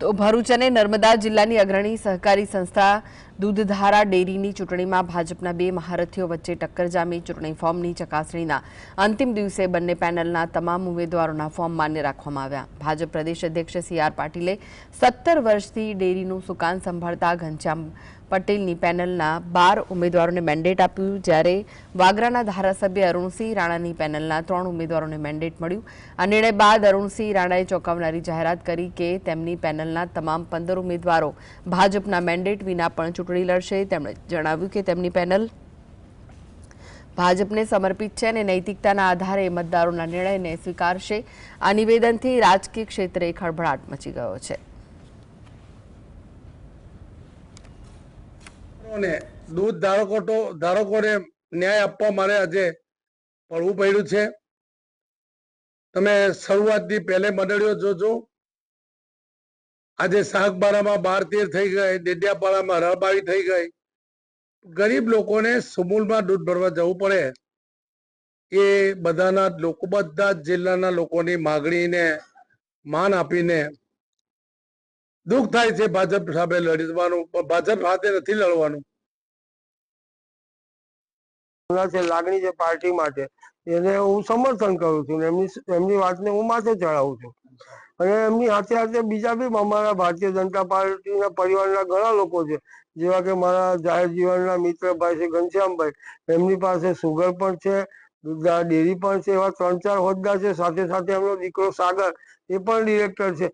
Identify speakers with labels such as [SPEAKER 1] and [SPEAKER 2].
[SPEAKER 1] તો ભરૂચ અને નર્મદા જિલ્લાની અગ્રણી સહકારી સંસ્થા દૂધધારા ડેરીની ચૂંટણીમાં ભાજપના બે મહારથીઓ વચ્ચે ટક્કર જામી ચૂંટણી ફોર્મની ચકાસણીના અંતિમ દિવસે બંને પેનલના તમામ ઉમેદવારોના ફોર્મ માન્ય રાખવામાં આવ્યા। ભાજપ પ્રદેશ અધ્યક્ષ સી.આર. પાટીલે 17 વર્ષથી ડેરીનું સુકાન સંભાળતા ઘનશ્યામ પટેલની પેનલના 12 ઉમેદવારોને મેન્ડેટ આપ્યું, જ્યારે વાગરાના ધારાસભ્ય અરુણસિંહ રાણાની પેનલના 3 ઉમેદવારોને મેન્ડેટ મળ્યું। આ નિર્ણય બાદ અરુણસિંહ રાણાએ ચોંકાવનારી જાહેરાત કરી કે તેમની પેનલના તમામ 15 ઉમેદવારો ભાજપના મેન્ડેટ વિના પણ ચૂંટણી લડશે। તેમણે જણાવ્યું કે તેમની પેનલ ભાજપને સમર્પિત છે અને નૈતિકતાના આધારે મતદારોના નિર્ણયને સ્વીકારશે। આ નિવેદનથી રાજકીય ક્ષેત્રે ખળભળાટ મચી ગયો છે।
[SPEAKER 2] દૂધ ધારકોને ન્યાય આપવા માટે આજે પડવું પડ્યું છે। તમે શરૂઆતથી પહેલે મંડળીઓ જોજો, આજે શાકબારામાં 12-13 થઈ ગઈ, ડેડિયાપાડામાં રળબાવી થઈ ગઈ। ગરીબ લોકોને સુમૂલમાં દૂધ ભરવા જવું પડે એ બધા જિલ્લાના લોકોની માગણીને માન આપીને દુઃખ થાય છે। ભાજપ સામે લડવાનું, ભાજપ સાથે નથી લડવાનું।
[SPEAKER 3] લાગણી છે પાર્ટી માટે, એને હું સમર્થન કરું છું, એમની વાતને હું માથે ચડાવું છું। અને એમની સાથે સાથે બીજા બી અમારા ભારતીય જનતા પાર્ટીના પરિવારના ઘણા લોકો છે, જેવા કે મારા જાહેર જીવનના મિત્ર ભાઈ છે ઘનશ્યામભાઈ, એમની પાસે સુગર પણ છે, ડેરી પણ છે, એવા 3-4 હોદ્દા છે। સાથે સાથે એમનો દીકરો સાગર, એ પણ ડિરેક્ટર છે।